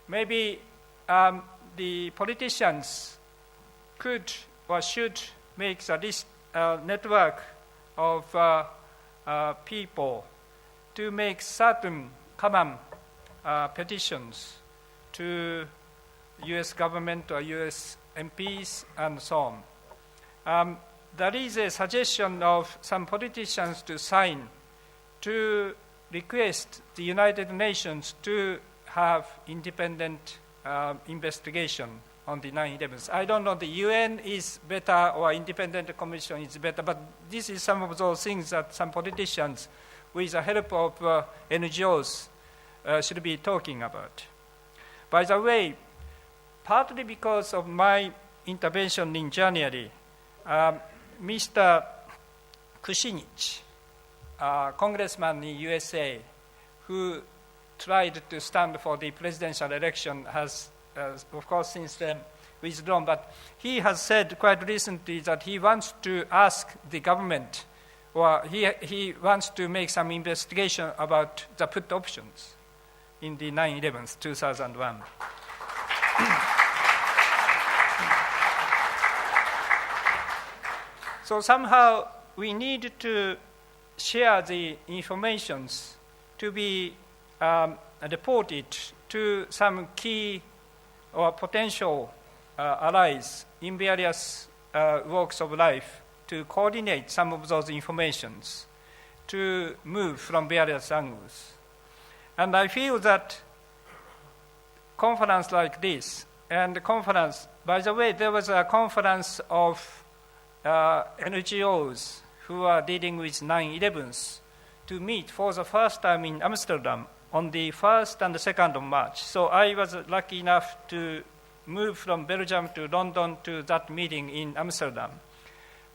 maybe the politicians could or should make a list, network of people to make certain common petitions to U.S. government or U.S. MPs and so on. There is a suggestion of some politicians to sign to request the United Nations to have independent investigation on the 9/11s. I don't know the UN is better or independent commission is better, but this is some of those things that some politicians, with the help of NGOs, should be talking about. By the way, partly because of my intervention in January, Mr. Kucinich, congressman in USA, who tried to stand for the presidential election, has, of course, since then withdrawn. But he has said quite recently that he wants to ask the government, or he wants to make some investigation about the put options in the 9/11s, 2001. So somehow we need to share the informations to be reported to some key or potential allies in various walks of life to coordinate some of those informations to move from various angles. And I feel that conference like this, and the conference, by the way, there was a conference of NGOs who are dealing with 9/11s to meet for the first time in Amsterdam on the 1st and the 2nd of March. So I was lucky enough to move from Belgium to London to that meeting in Amsterdam.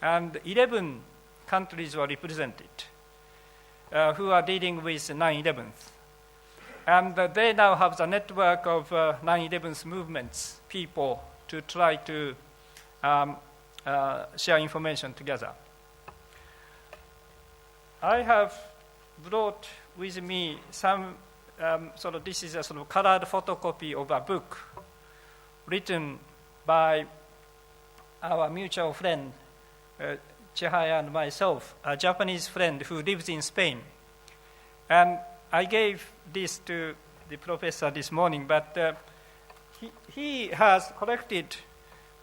And 11 countries were represented who are dealing with 9/11s. And they now have the network of 9/11s movements, people, to try to share information together. I have brought with me some this is a sort of colored photocopy of a book written by our mutual friend, Chihaya and myself, a Japanese friend who lives in Spain. And I gave this to the professor this morning, but he has collected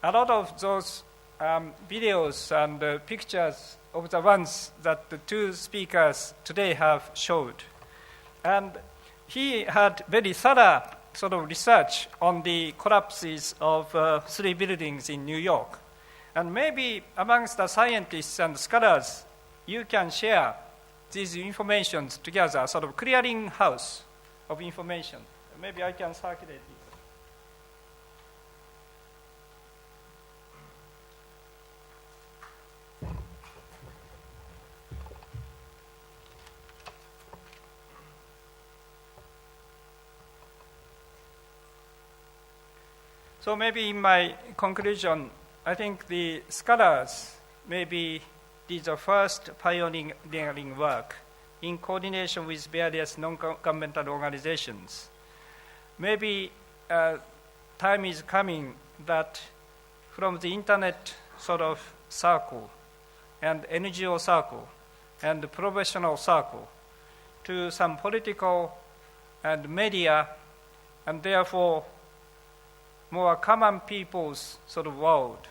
a lot of those videos and pictures of the ones that the two speakers today have showed. And he had very thorough sort of research on the collapses of 3 buildings in New York. And maybe amongst the scientists and scholars, you can share these informations together, sort of clearing house of information. Maybe I can circulate it. So maybe in my conclusion, I think the scholars maybe did the first pioneering work in coordination with various non-governmental organizations. Maybe time is coming that from the internet sort of circle and NGO circle and the professional circle to some political and media, and therefore more common people's sort of world,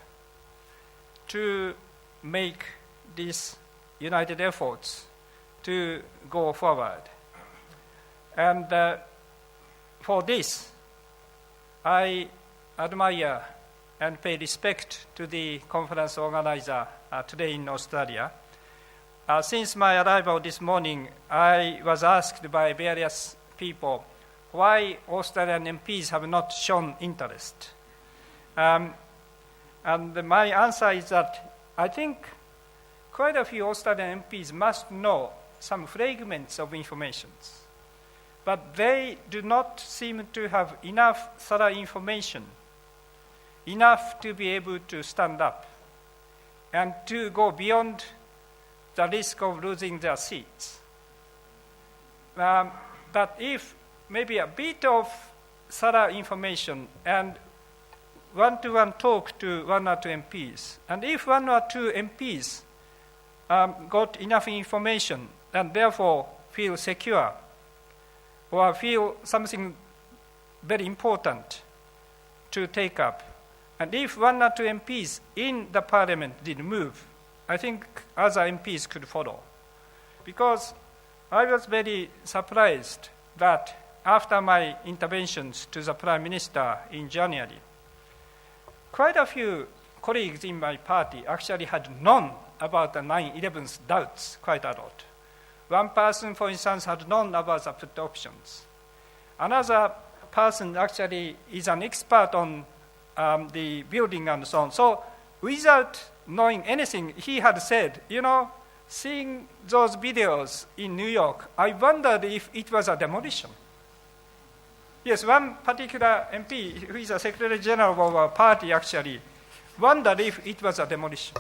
to make these united efforts to go forward. And for this, I admire and pay respect to the conference organizer today in Australia. Since my arrival this morning, I was asked by various people why Australian MPs have not shown interest. And my answer is that I think quite a few Australian MPs must know some fragments of information, but they do not seem to have enough thorough information, enough to be able to stand up and to go beyond the risk of losing their seats. But if maybe a bit of thorough information and one-to-one talk to one or two MPs. And if one or two MPs got enough information and therefore feel secure or feel something very important to take up, and if one or two MPs in the parliament did move, I think other MPs could follow. Because I was very surprised that after my interventions to the Prime Minister in January, quite a few colleagues in my party actually had known about the 9/11's doubts quite a lot. One person, for instance, had known about the put options. Another person actually is an expert on the building and so on. So without knowing anything, he had said, seeing those videos in New York, I wondered if it was a demolition. Yes, one particular MP, who is a Secretary General of our party, actually wondered if it was a demolition.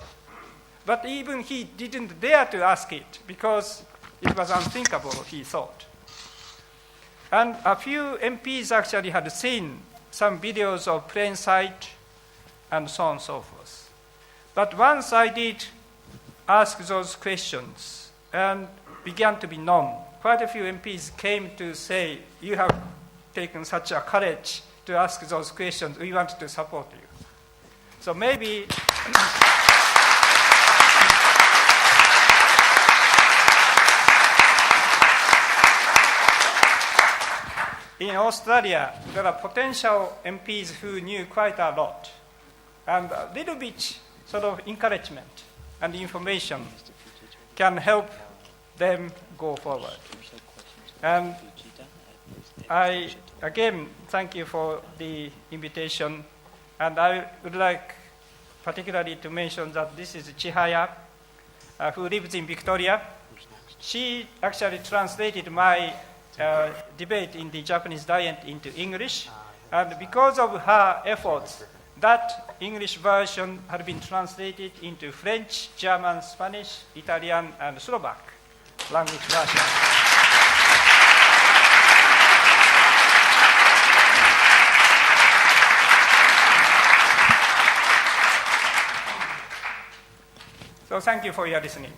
But even he didn't dare to ask it because it was unthinkable, he thought. And a few MPs actually had seen some videos of plain sight and so on and so forth. But once I did ask those questions and began to be known, quite a few MPs came to say, you have taken such a courage to ask those questions, we want to support you. So maybe in Australia, there are potential MPs who knew quite a lot. And a little bit sort of encouragement and information can help them go forward. And I, again, thank you for the invitation. And I would like particularly to mention that this is Chihaya, who lives in Victoria. She actually translated my debate in the Japanese Diet into English. And because of her efforts, that English version had been translated into French, German, Spanish, Italian, and Slovak language version. So thank you for your listening.